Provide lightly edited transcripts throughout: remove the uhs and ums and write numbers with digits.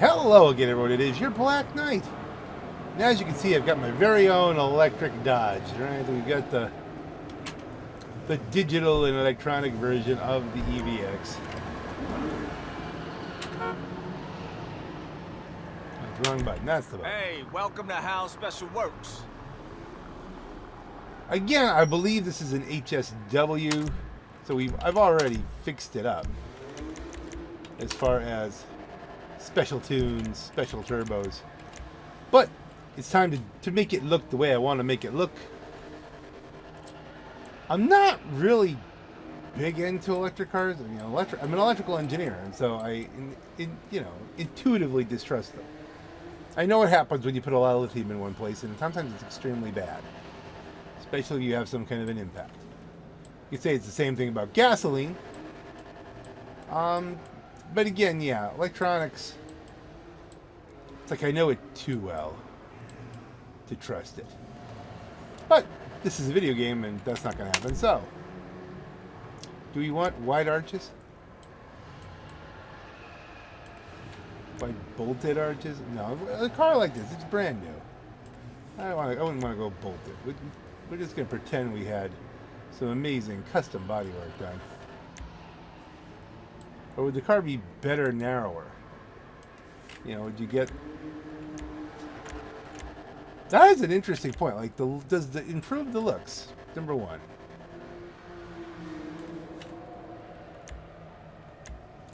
Hello again, everyone. It is your Black Knight. And as you can see, I've got my very own electric Dodge. Right, we've got the digital and electronic version of the EVX. That's the wrong button. That's the button. Hey, welcome to How Special Works. Again, I believe this is an HSW, so I've already fixed it up as far as special tunes, special turbos. But it's time to make it look the way I want to make it look. I'm not really big into electric cars. I mean, I'm an electrical engineer, and so I intuitively distrust them. I know what happens when you put a lot of lithium in one place, and sometimes it's extremely bad, especially if you have some kind of an impact. You could say it's the same thing about gasoline. But again, yeah, electronics, it's like I know it too well to trust it. But this is a video game, and that's not going to happen. So, do we want wide arches? Wide bolted arches? No, a car like this, it's brand new. I wouldn't want to go bolted. We're just going to pretend we had some amazing custom bodywork done. Or would the car be better narrower? You know, would you get... That is an interesting point. Like, does it improve the looks? Number one.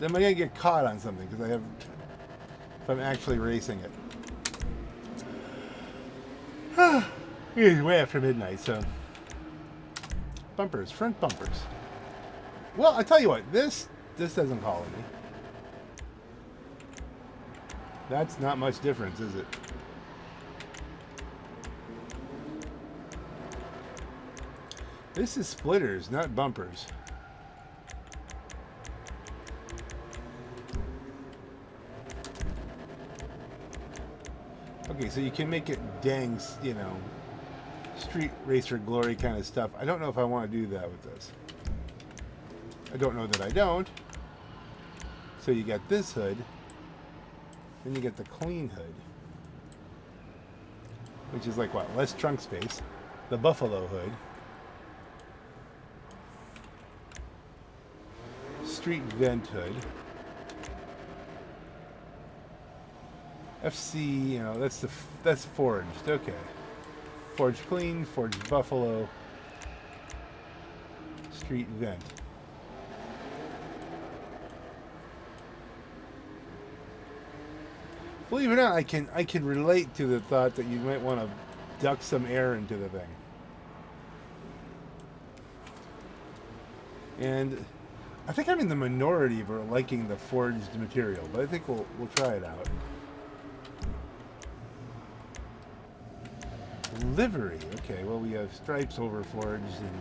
Am I going to get caught on something? Because if I'm actually racing it. It's way after midnight, so... Bumpers, front bumpers. Well, I tell you what, this doesn't call me. That's not much difference, is it? This is splitters, not bumpers. Okay, so you can make it dang, street racer glory kind of stuff. I don't know if I want to do that with this. I don't know that I don't. So you got this hood, then you get the clean hood, which is like what? Less trunk space. The Buffalo hood. Street vent hood. FC, that's forged. Okay. Forged clean, forged Buffalo. Street vent. Believe it or not, I can relate to the thought that you might want to duct some air into the thing. And I think I'm in the minority for liking the forged material, but I think we'll try it out. Livery. Okay, well, we have stripes over forged, and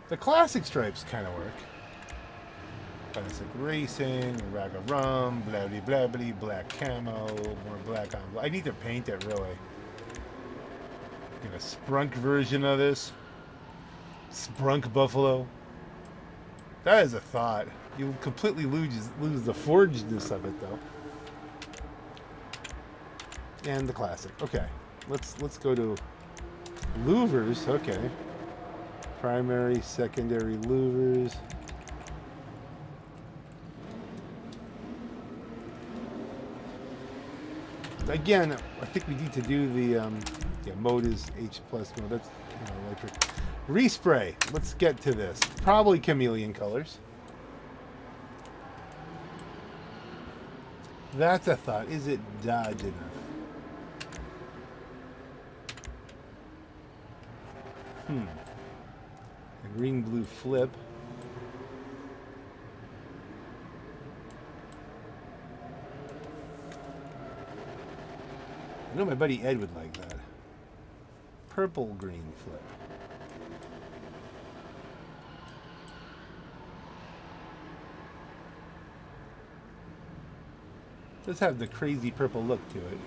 the classic stripes kind of work. Classic racing, a rack of rum, blah blah blah blah, black camo, more black on black. I need to paint it really. Get a sprunk version of this. Sprunk Buffalo. That is a thought. You'll completely lose the forgedness of it though. And the classic. Okay, let's go to louvers. Okay, primary, secondary louvers. Again, I think we need to do the mode is H plus mode. That's electric. Respray. Let's get to this. Probably chameleon colors. That's a thought. Is it Dodge enough? A green blue flip. I know my buddy Ed would like that. Purple green flip. Let's have the crazy purple look to it.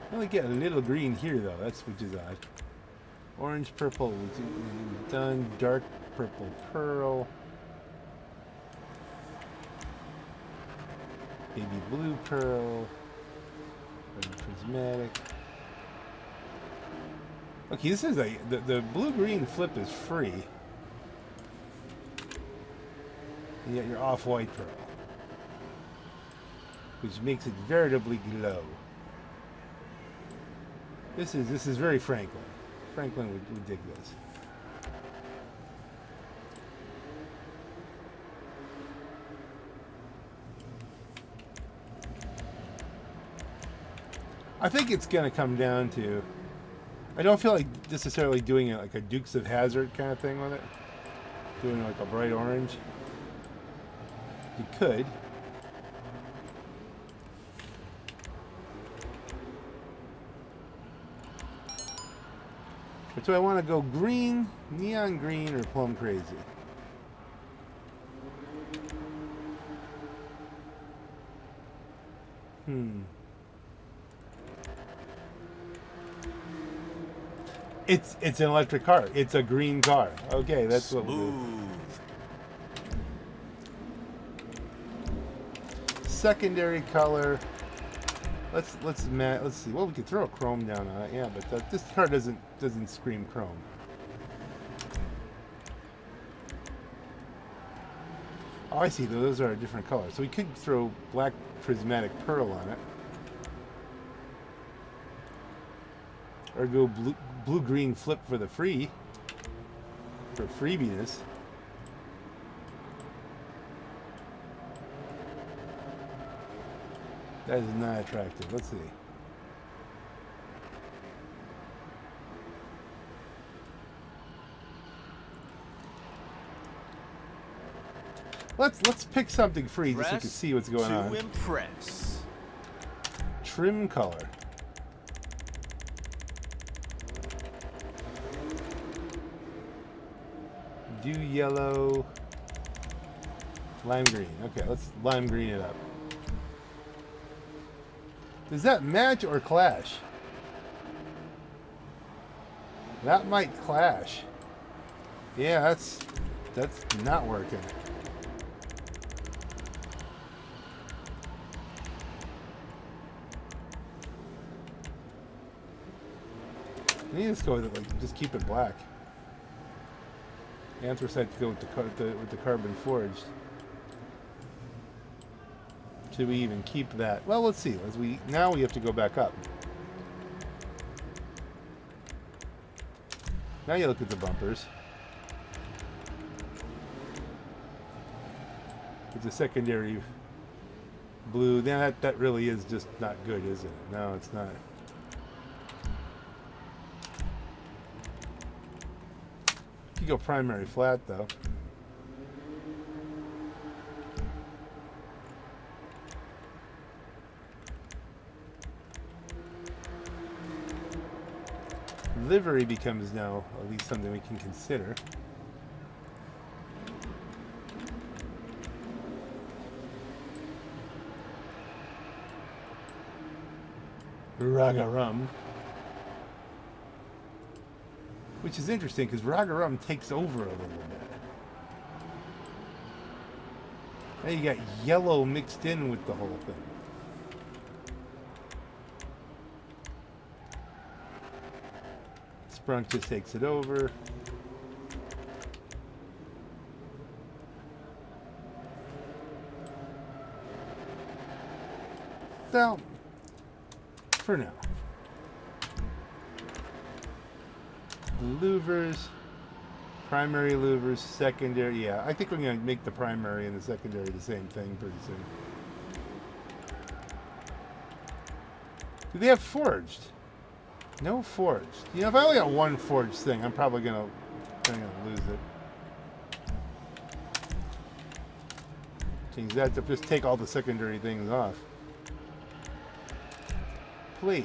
I only get a little green here though, which is odd. Orange purple, we've done dark purple pearl. Baby blue pearl. Prismatic. Okay, this is the blue-green flip is free. And yet your off-white pearl, which makes it veritably glow. This is very Franklin. Franklin would dig this. I think it's going to come down to, I don't feel like necessarily doing it like a Dukes of Hazzard kind of thing with it. Doing like a bright orange. You could. But do I want to go green, neon green, or plum crazy? It's an electric car. It's a green car. Okay, that's what we'll do. Secondary color. Let's see. Well, we could throw a chrome down on it. Yeah, but this car doesn't scream chrome. Oh, I see. Those are a different color. So we could throw black prismatic pearl on it. Or go blue-green flip for the free. For freebiness. That is not attractive. Let's see. Let's pick something free just so you can see what's going on. To impress. Trim color. Dew yellow. Lime green. Okay, let's lime green it up. Does that match or clash? That might clash. Yeah, that's not working. I need to just go with it, like, just keep it black. Anthracite to go with the carbon forged. Should we even keep that? Well, let's see. Now we have to go back up. Now you look at the bumpers. It's a secondary blue. Then that really is just not good, is it? No, it's not. You go primary flat though. Livery becomes now at least something we can consider. Raga rum. Which is interesting because Raga rum takes over a little bit. Now you got yellow mixed in with the whole thing. Sprunk just takes it over. Well, for now. Louvers, primary louvers, secondary. Yeah, I think we're going to make the primary and the secondary the same thing pretty soon. Do they have forged? No forged. You know, if I only got one forged thing, I'm probably going to lose it. Change that to just take all the secondary things off. Plate.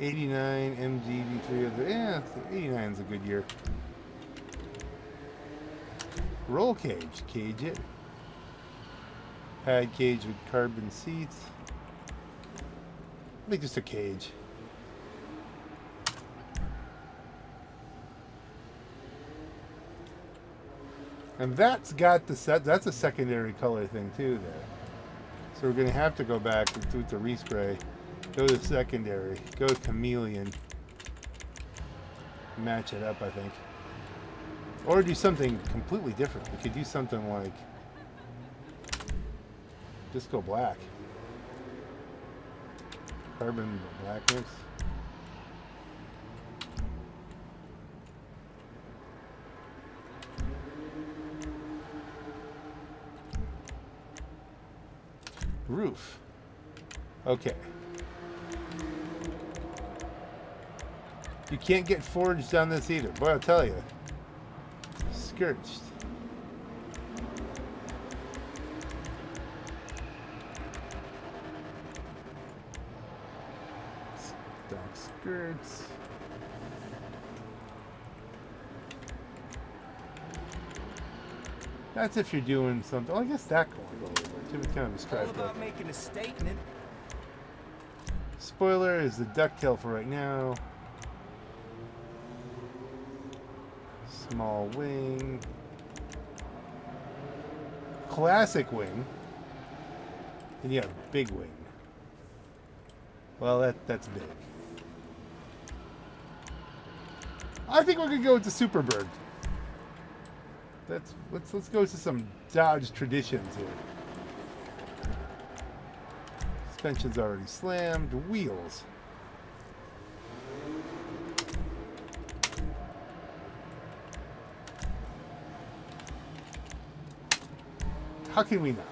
89 MGB3. Yeah, 89 is a good year. Roll cage. Cage it. Pad cage with carbon seats. I think just a cage. And that's got the set. That's a secondary color thing too there. So we're going to have to go back and do the respray. Go to secondary. Go to chameleon. Match it up, I think. Or do something completely different. We could do something like just go black. Carbon blackness. Roof. Okay. You can't get forged on this either. Boy, I'll tell you. Scorched. Stock skirts. That's if you're doing something. Well, I guess that can go over. It's kind of a stripe. All about making a statement. Spoiler is the ducktail for right now. Small wing. Classic wing. And you have big wing. Well, that's big. I think we're gonna go with the Superbird. Let's go to some Dodge traditions here. Suspension's already slammed. Wheels. How can we not?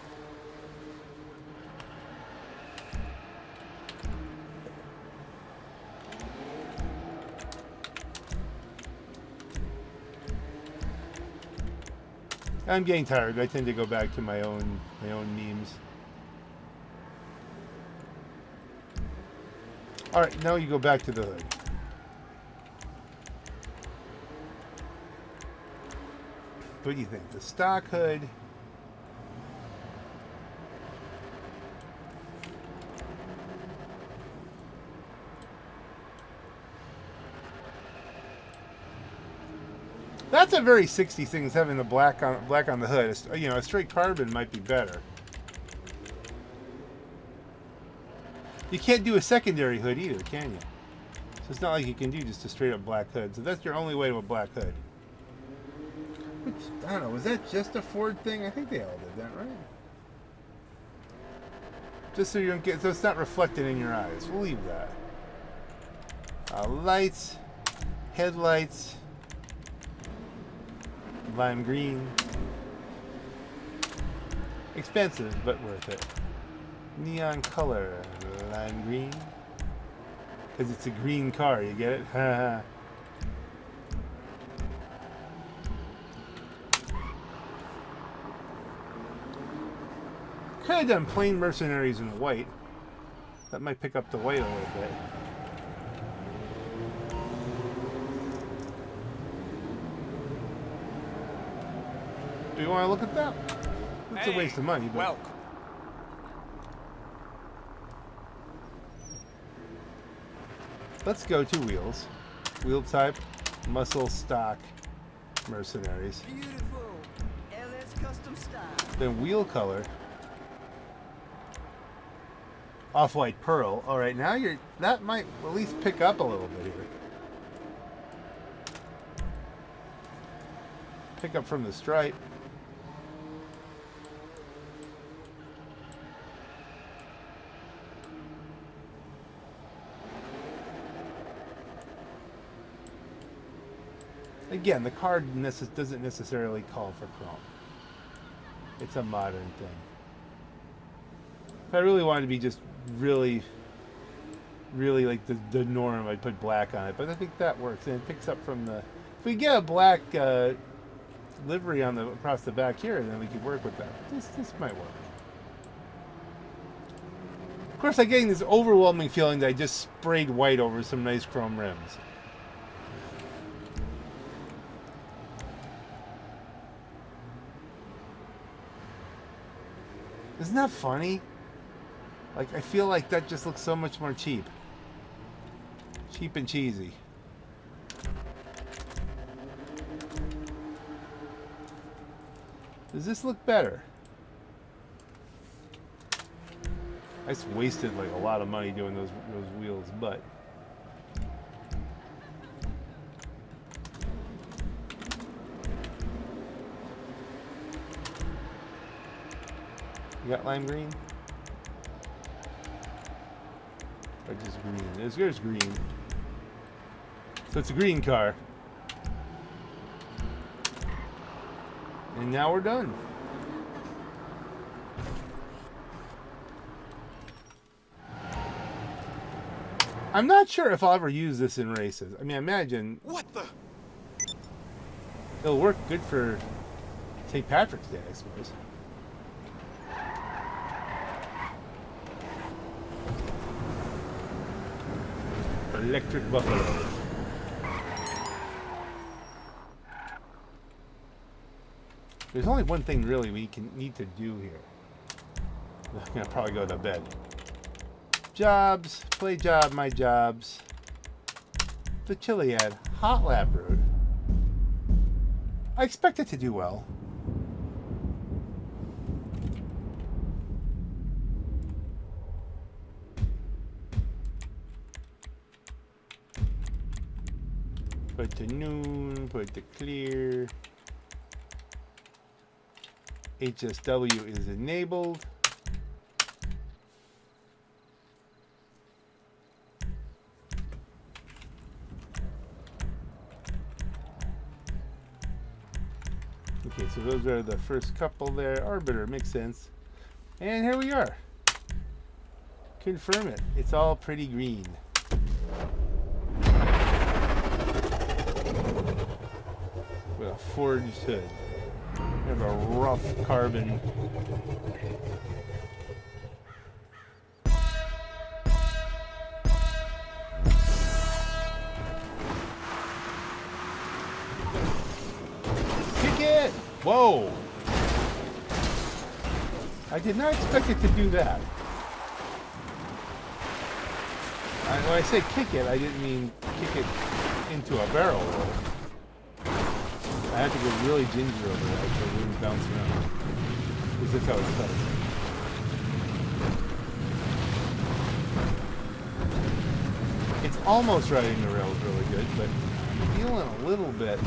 I'm getting tired. I tend to go back to my own memes. All right, now you go back to the hood. What do you think? The stock hood. That's a very 60s thing, is having the black on the hood. You know, a straight carbon might be better. You can't do a secondary hood either, can you? So it's not like you can do just a straight up black hood. So that's your only way to a black hood. Which, I don't know, was that just a Ford thing? I think they all did that, right? Just so you don't get, so it's not reflected in your eyes. We'll leave that. Lights, headlights. Lime green. Expensive, but worth it. Neon color, lime green. Because it's a green car, you get it? Haha. Could have done plain mercenaries in white. That might pick up the white a little bit. Do you want to look at that? It's a waste of money, but... Welcome. Let's go to wheels. Wheel type, muscle stock, mercenaries. Beautiful. LS custom style. Then wheel color. Off-white pearl. All right, now that might at least pick up a little bit here. Pick up from the stripe. Again, the car doesn't necessarily call for chrome. It's a modern thing. If I really wanted to be just really like the norm, I'd put black on it. But I think that works, and it picks up from the... If we get a black livery on across the back here, then we could work with that. This might work. Of course, I'm getting this overwhelming feeling that I just sprayed white over some nice chrome rims. Isn't that funny? Like, I feel like that just looks so much more cheap. Cheap and cheesy. Does this look better? I just wasted like a lot of money doing those wheels, but you got lime green? Or just green? There's green. So it's a green car. And now we're done. I'm not sure if I'll ever use this in races. I mean, I imagine What the? it'll work good for St. Patrick's Day, I suppose. Electric Buffalo. There's only one thing really we need to do here. I'm gonna probably go to bed. Jobs, play job, my jobs. The Chiliad hot lap road. I expect it to do well. Put to noon, put to clear. HSW is enabled. Okay, so those are the first couple there. Arbiter, makes sense. And here we are. Confirm it. It's all pretty green. With a forged hood. We have a rough carbon. Kick it! Whoa! I did not expect it to do that. When I say kick it, I didn't mean kick it into a barrel roll. I had to go really ginger over that so it wouldn't bounce around. Because that's how it's cut. It's almost riding the rails really good, but I'm feeling a little bit.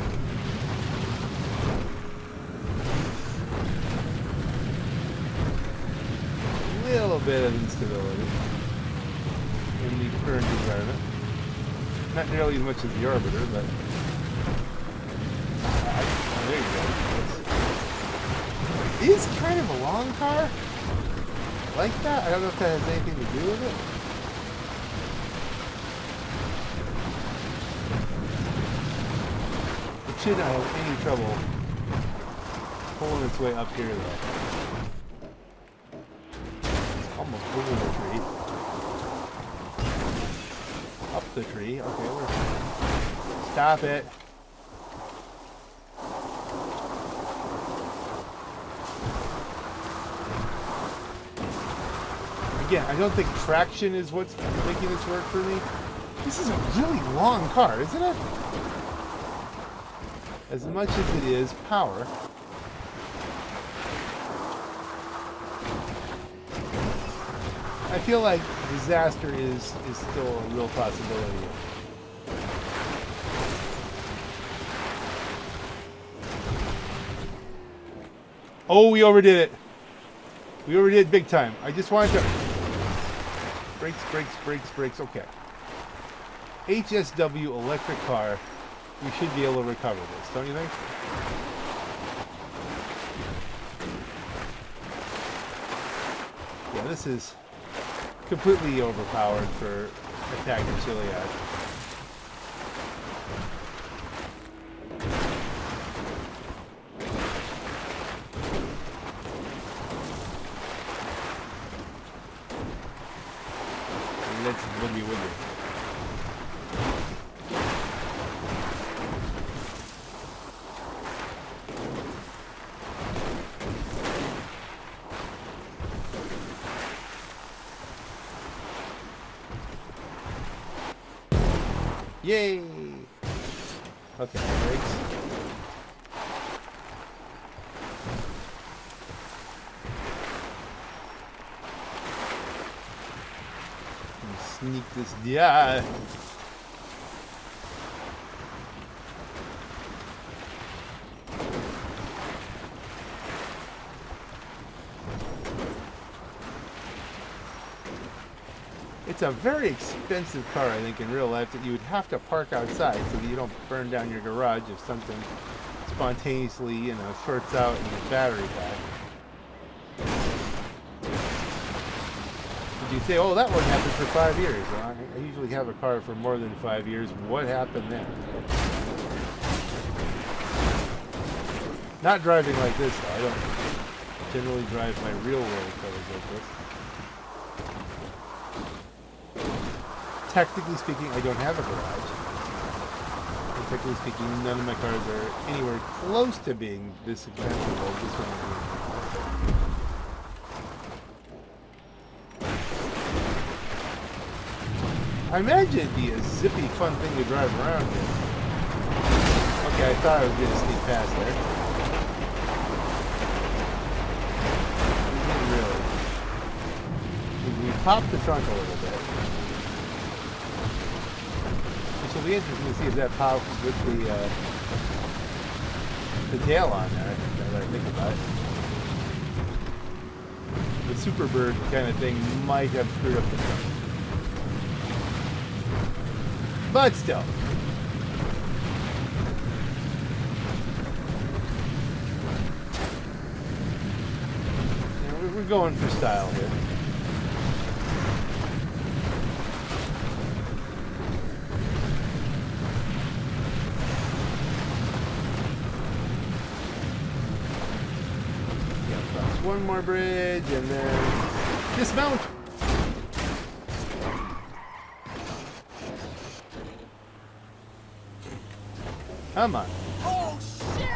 Little bit of instability in the current environment. Not nearly as much as the Arbiter, but there you go. It is kind of a long car. Like that. I don't know if that has anything to do with it. It should not have any trouble pulling its way up here though. It's almost over the tree. Up the tree. Okay, stop it. Again, I don't think traction is what's making this work for me. This is a really long car, isn't it? As much as it is power. I feel like disaster is still a real possibility. Oh, we overdid it. We overdid big time. I just wanted to... Brakes. Okay. HSW electric car. We should be able to recover this, don't you think? Yeah, this is completely overpowered for attacking Chiliad. Let's boogie woogie. Yay! Okay, brakes. sneak this. Yeah. It's a very expensive car, I think, in real life that you would have to park outside so that you don't burn down your garage if something spontaneously, you know, shorts out in the battery pack. Did you say, oh, that one happened for 5 years? Well, I usually have a car for more than 5 years. What happened then? Not driving like this, though. I don't generally drive my real world cars like this. Technically speaking, I don't have a garage. And technically speaking, none of my cars are anywhere close to being this expensive as this one is. I imagine it'd be a zippy, fun thing to drive around in. Okay, I thought I was going to sneak past there. We didn't really. We popped the trunk a little bit. Which will be interesting to see if that pops with the tail on there, now that I think about it. The Superbird kind of thing might have screwed up the trunk. But still. Yeah, we're going for style here. One more bridge and then dismount. Come on. Oh shit!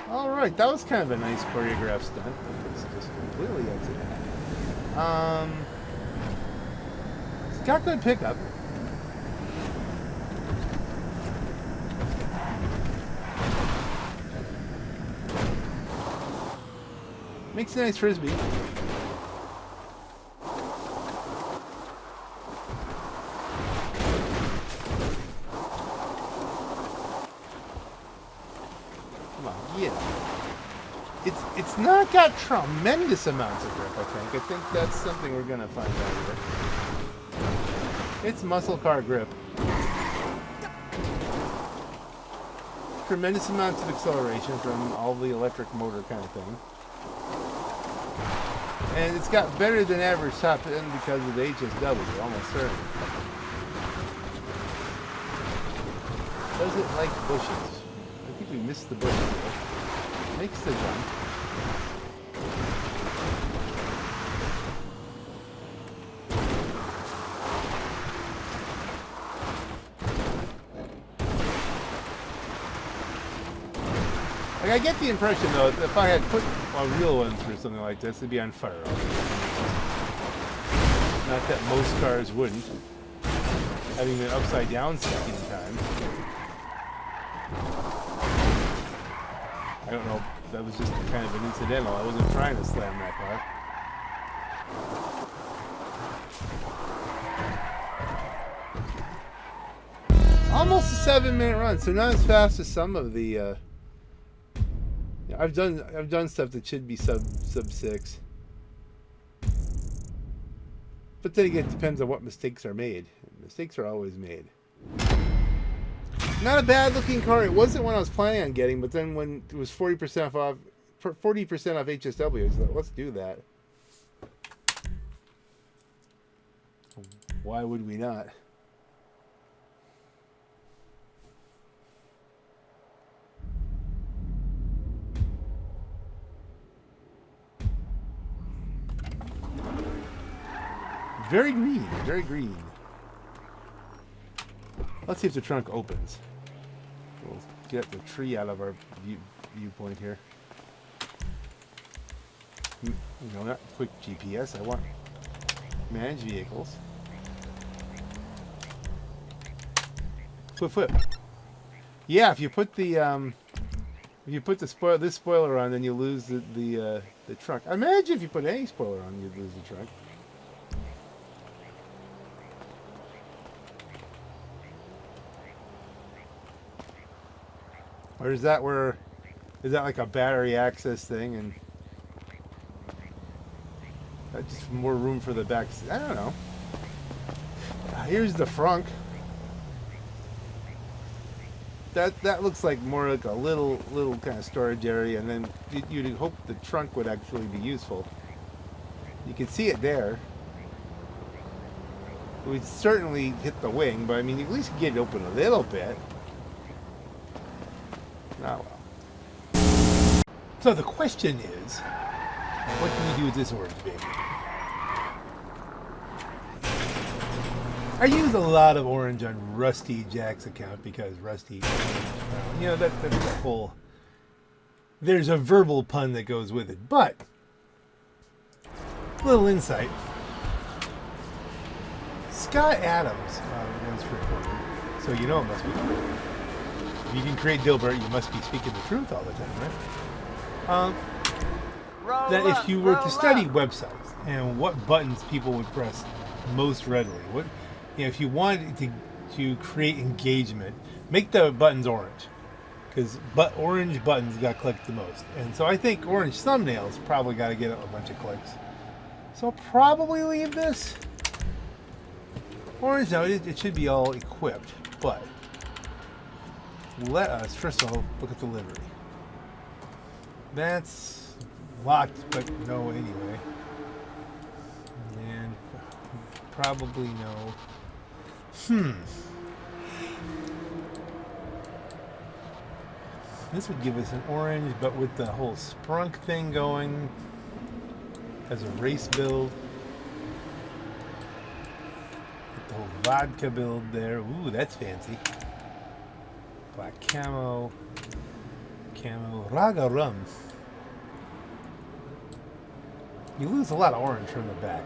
All right, that was kind of a nice choreographed stunt. It's just completely accidental. It's got good pickup. Makes a nice frisbee. Come on, yeah. It's not got tremendous amounts of grip, I think that's something we're gonna find out here. It's muscle car grip. Tremendous amounts of acceleration from all the electric motor kind of thing. And it's got better than average top end because of the HSW, almost certainly. Does it like bushes? I think we missed the bushes there. Makes the jump. Like, I get the impression, though, that if I had put on real ones or something like this, it'd be on fire. Not that most cars wouldn't. Having been upside down 16 times. I don't know. That was just kind of an incidental. I wasn't trying to slam that car. Almost a 7-minute run, so not as fast as some of the. I've done stuff that should be sub 6. But then again, it depends on what mistakes are made. Mistakes are always made. Not a bad looking car. It wasn't one I was planning on getting, but then when it was 40% off HSW, I was like, let's do that. Why would we not? Very green, very green. Let's see if the trunk opens. We'll get the tree out of our viewpoint here. No, not quick GPS. I want managed vehicles. Flip. Yeah, if you put the If you put this spoiler on, then you lose the trunk. Imagine if you put any spoiler on, you'd lose the trunk. Or is that like a battery access thing and just more room for the back? I don't know. Here's the frunk. That looks like more like a little kind of storage area, and then you'd hope the trunk would actually be useful. You can see it there. It would certainly hit the wing, but I mean, at least get it open a little bit. Oh well. So the question is, what do we do with this orange baby? I use a lot of orange on Rusty Jack's account because Rusty, you know, that's the whole. There's a verbal pun that goes with it, but little insight. Scott Adams once reported, so you know it must be true. If you can create Dilbert, you must be speaking the truth all the time, right? That if you were to study websites and what buttons people would press most readily, if you wanted to create engagement, make the buttons orange, because orange buttons got clicked the most, and so I think orange thumbnails probably got to get a bunch of clicks. So I'll probably leave this orange. Now it should be all equipped, but let us first of all look at the livery. That's locked, but no anyway, and probably no. This would give us an orange, but with the whole sprunk thing going as a race build. With the whole vodka build there. Ooh, that's fancy. Black camo. Raga rum. You lose a lot of orange from the back.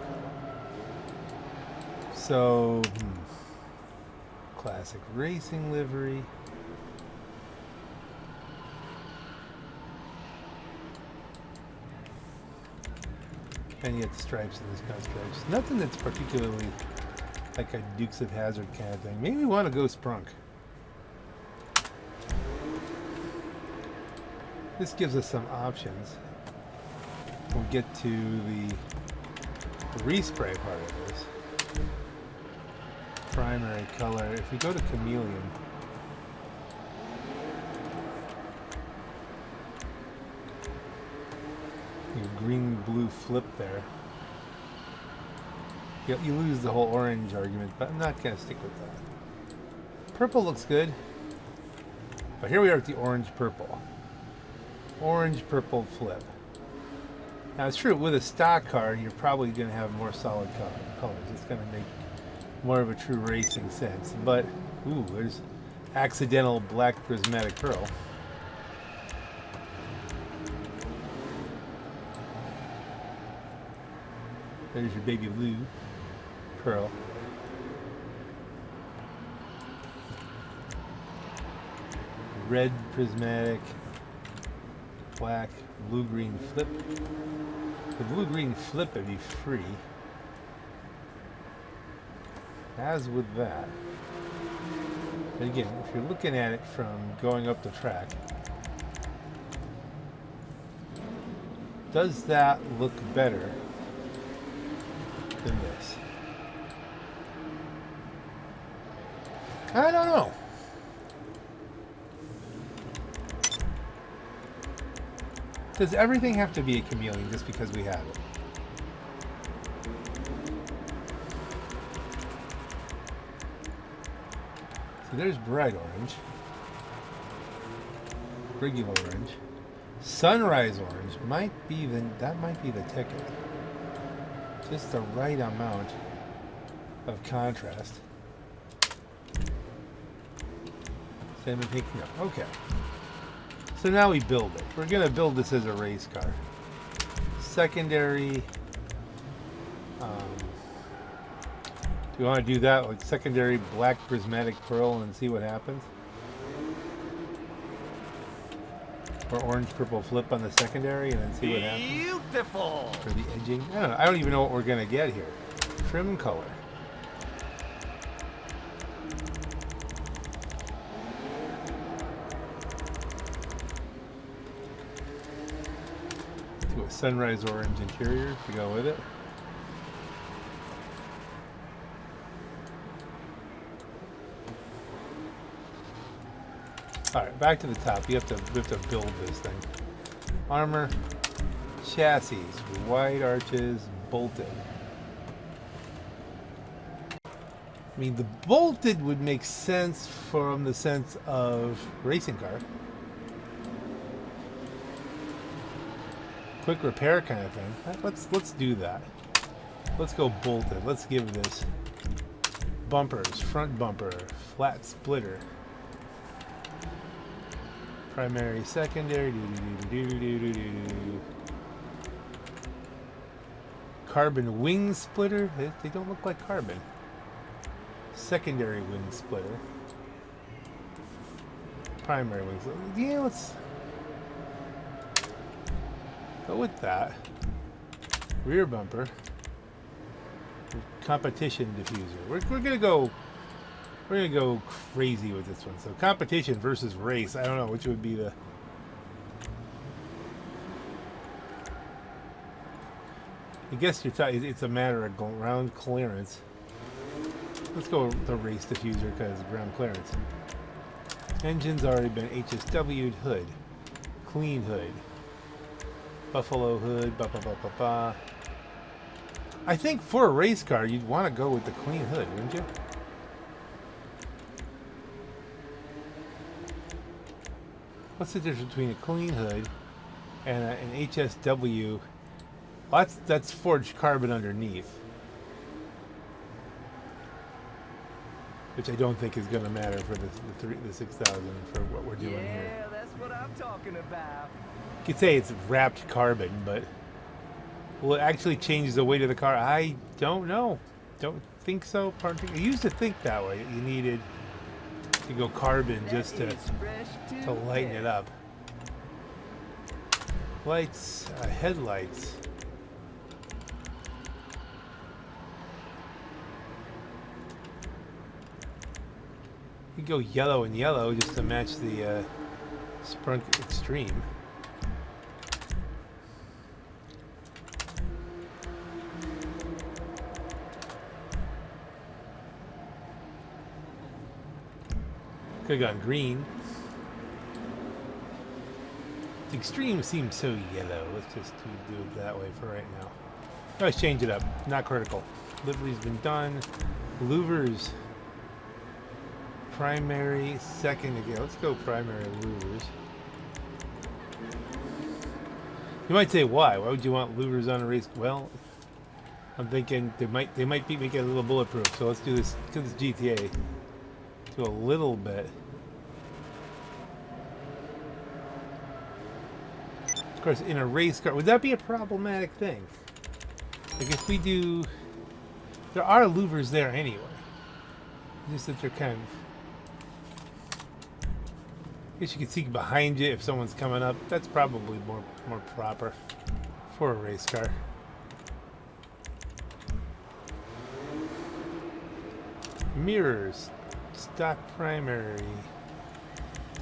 So, classic racing livery. And you get the stripes and this kind of stripes. Nothing that's particularly like a Dukes of Hazzard kind of thing. Maybe we want to go sprunk. This gives us some options. We'll get to the respray part of this. Primary color. If we go to chameleon, green blue flip there. You lose the whole orange argument, but I'm not going to stick with that. Purple looks good, but here we are at the orange purple. Orange purple flip. Now it's true, with a stock car, you're probably going to have more solid colors. It's going to make more of a true racing sense. But, ooh, there's accidental black prismatic pearl. There's your baby blue pearl. Red prismatic, black, blue-green flip. The blue-green flip would be free. As with that. But again, if you're looking at it from going up the track, does that look better than this? I don't know. Does everything have to be a chameleon just because we have it? So there's bright orange, regular orange, sunrise orange might be the ticket. Just the right amount of contrast. Salmon pink, no. Okay. So now we build it. We're going to build this as a race car. Secondary. Do you want to do that? Like secondary black prismatic pearl and see what happens? Or orange purple flip on the secondary and then see what happens. Beautiful. For the edging. I don't know. I don't even know what we're gonna get here. Trim color. Do a sunrise orange interior to go with it. Alright, back to the top. We have to build this thing. Armor, chassis, wide arches, bolted. I mean, the bolted would make sense from the sense of racing car. Quick repair kind of thing. Let's do that. Let's go bolted. Let's give this bumpers, front bumper, flat splitter. Primary, secondary, carbon wing splitter. They don't look like carbon. Secondary wing splitter. Primary wings. Yeah, let's go with that. Rear bumper. Competition diffuser. We're gonna go. We're gonna go crazy with this one. So competition versus race. I don't know which would be the. I guess it's a matter of ground clearance. Let's go with the race diffuser because ground clearance. Engine's already been HSW'd. Hood, clean hood. Buffalo hood. Ba ba ba ba ba. I think for a race car, you'd want to go with the clean hood, wouldn't you? What's the difference between a clean hood and an HSW? Well, that's forged carbon underneath, which I don't think is going to matter for the 6000 for what we're doing here. Yeah, that's what I'm talking about. You could say it's wrapped carbon, but will it actually change the weight of the car? I don't know. Don't think so. I used to think that way. You needed to go carbon just to lighten it up. Lights, headlights. You go yellow and yellow just to match the Sprunk Extreme. Could have gone green. The Extreme seems so yellow. Let's just do it that way for right now. Let's change it up. Not critical. Livery's been done. Louvers. Primary, second again. Let's go primary louvers. You might say why? Why would you want louvers on a race? Well, I'm thinking they might be making it a little bulletproof. So let's do this GTA. A little bit. Of course, in a race car, would that be a problematic thing? Like if we do, there are louvers there anyway. Just that they're kind of. I guess you can see behind you if someone's coming up. That's probably more proper for a race car. Mirrors. Stock primary.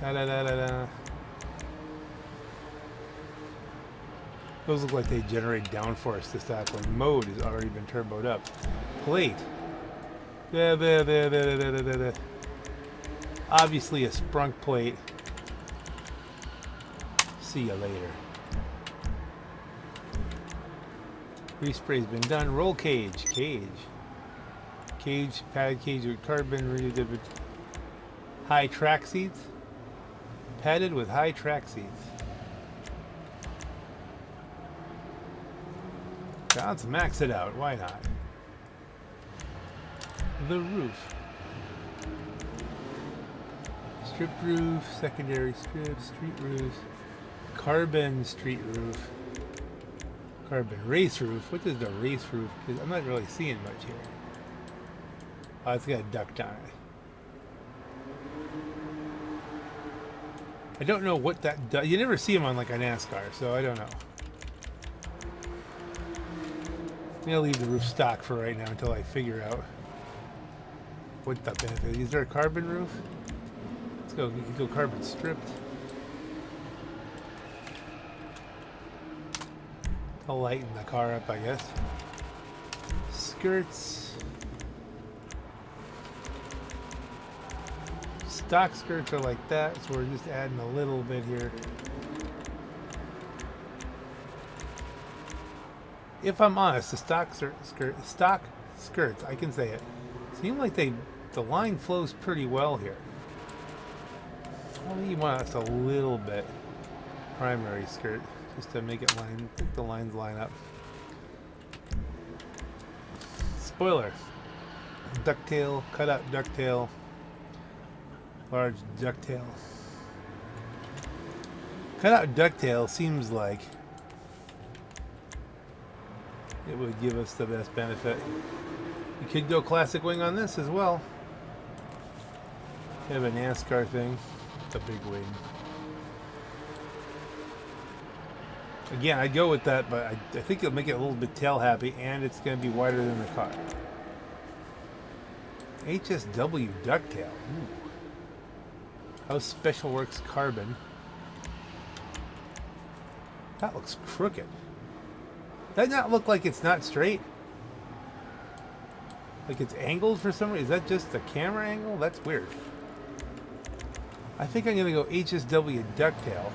Da da da da da. Those look like they generate downforce to stock when mode has already been turboed up. Plate. Da. Obviously a sprunk plate. See ya later. Respray's been done. Roll cage. Padded cage with carbon, high track seats. Padded with high track seats. Now let's max it out. Why not? The roof. Strip roof, secondary strip, street roofs, carbon street roof, carbon race roof. What is the race roof? Because I'm not really seeing much here. Oh, it's got a duct on it. I don't know what that does. You never see them on like a NASCAR, so I don't know. I'm gonna leave the roof stock for right now until I figure out what the benefit is. Is there a carbon roof? Let's go. We can go carbon stripped. I'll lighten the car up, I guess. Skirts. Stock skirts are like that, so we're just adding a little bit here. If I'm honest, the stock skirts, I can say it, seem like the line flows pretty well here. Only you want us a little bit primary skirt just to make the lines line up. Spoiler, ducktail, cutout ducktail, large ducktail. Cutout ducktail seems like it would give us the best benefit. You could go classic wing on this as well. You have a NASCAR thing, the big wing. Again, I'd go with that, but I think it'll make it a little bit tail happy, and it's going to be wider than the car. HSW ducktail. Ooh. How Special Works carbon. That looks crooked. Does that not look like it's not straight? Like it's angled for some reason? Is that just the camera angle? That's weird. I think I'm going to go HSW ducktail.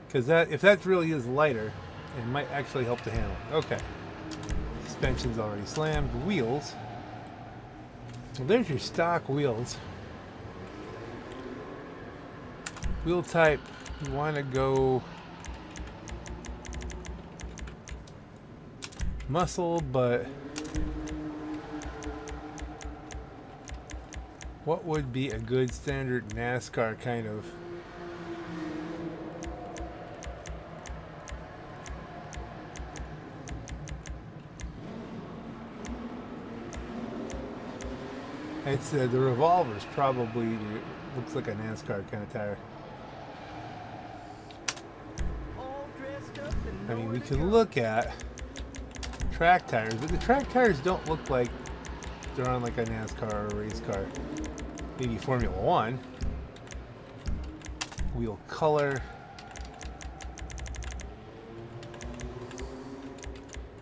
Because if that really is lighter, it might actually help the handling. Okay. Suspension's already slammed. Wheels. Well, there's your stock wheels. Wheel type, you want to go muscle, but what would be a good standard NASCAR kind of? It's the revolver's probably looks like a NASCAR kind of tire. I mean, we can look at track tires, but the track tires don't look like they're on like a NASCAR or a race car. Maybe Formula One. Wheel color.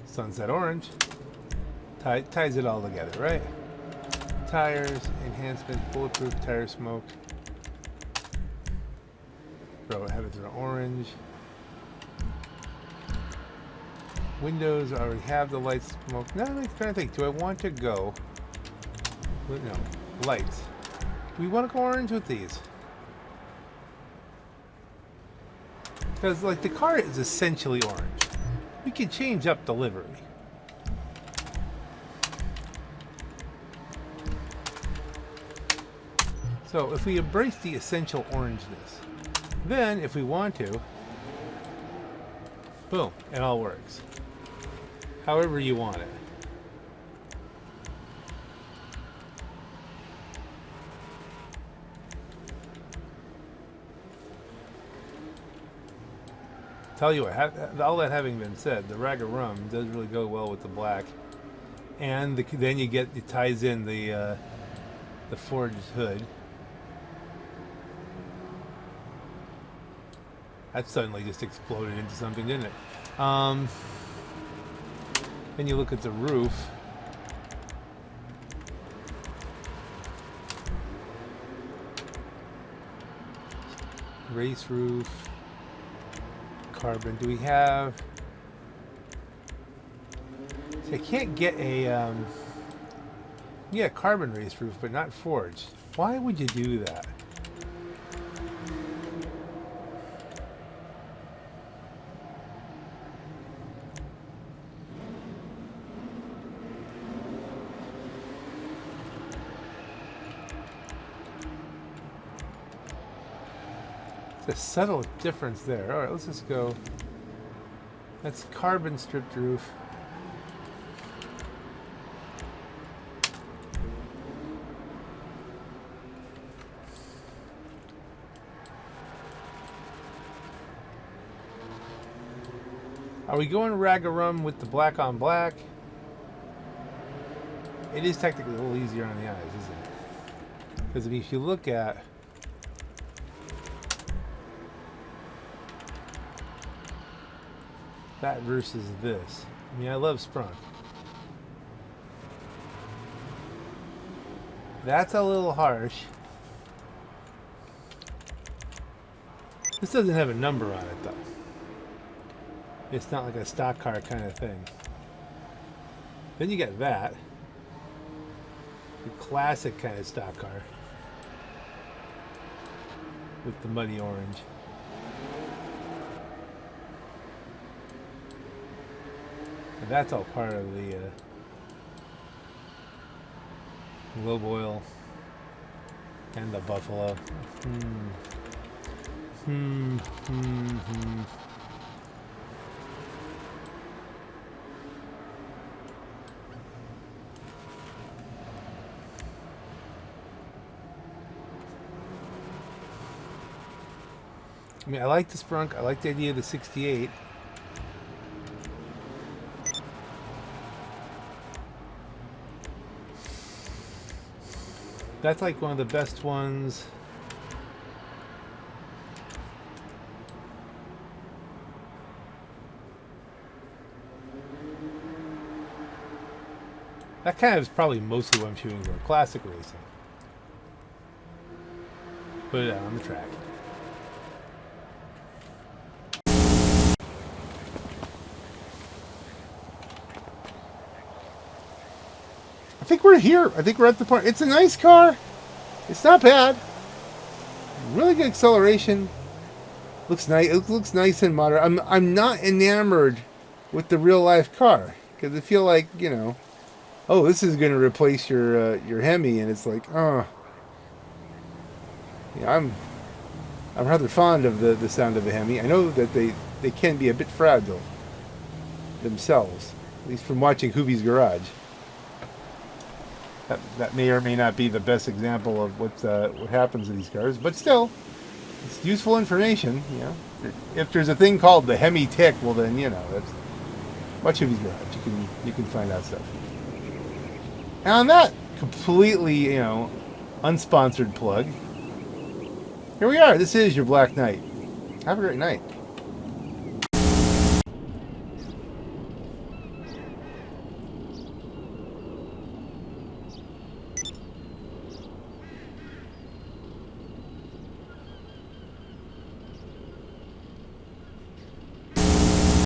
Sunset orange. Ties it all together, right? Tires, enhancement, bulletproof, tire smoke. Have it through orange. Windows, I already have the lights smoke. Now I'm trying to think, do I want to go? No, lights. Do we want to go orange with these? Because like the car is essentially orange. We can change up the livery. So if we embrace the essential orangeness, then if we want to, boom, it all works. However you want it. Tell you what, all that having been said, the Rag of Rum does really go well with the black, and then it ties in the forged hood. That suddenly just exploded into something, didn't it? Then you look at the roof. Race roof. Carbon. Do we have... See, I can't get a... yeah, carbon race roof, but not forged. Why would you do that? A subtle difference there. All right, let's just go. That's carbon stripped roof. Are we going ragarum with the black on black? It is technically a little easier on the eyes, isn't it? Because I mean, if you look at that versus this, I mean, I love Sprunk. That's a little harsh. This doesn't have a number on it though. It's not like a stock car kind of thing. Then you get that. The classic kind of stock car. With the muddy orange. And that's all part of the globe oil and the Buffalo. I mean, I like the Sprunk. I like the idea of the 68. That's like one of the best ones. That kind of is probably mostly what I'm shooting for. Classic racing. Put it out on the track. I think we're here. I think we're at the point. It's a nice car. It's not bad. Really good acceleration. Looks nice. It looks nice and modern. I'm not enamored with the real life car because I feel like, you know, oh, this is going to replace your Hemi, and it's like, oh, yeah, I'm rather fond of the sound of a Hemi. I know that they can be a bit fragile themselves, at least from watching Hoovie's Garage. That may or may not be the best example of what happens to these cars, but still, it's useful information. You know, if there's a thing called the Hemi tick, well then, you know, that's watch Hoovie's Garage. You can find out stuff. And on that completely, you know, unsponsored plug, here we are. This is your Black Knight. Have a great night.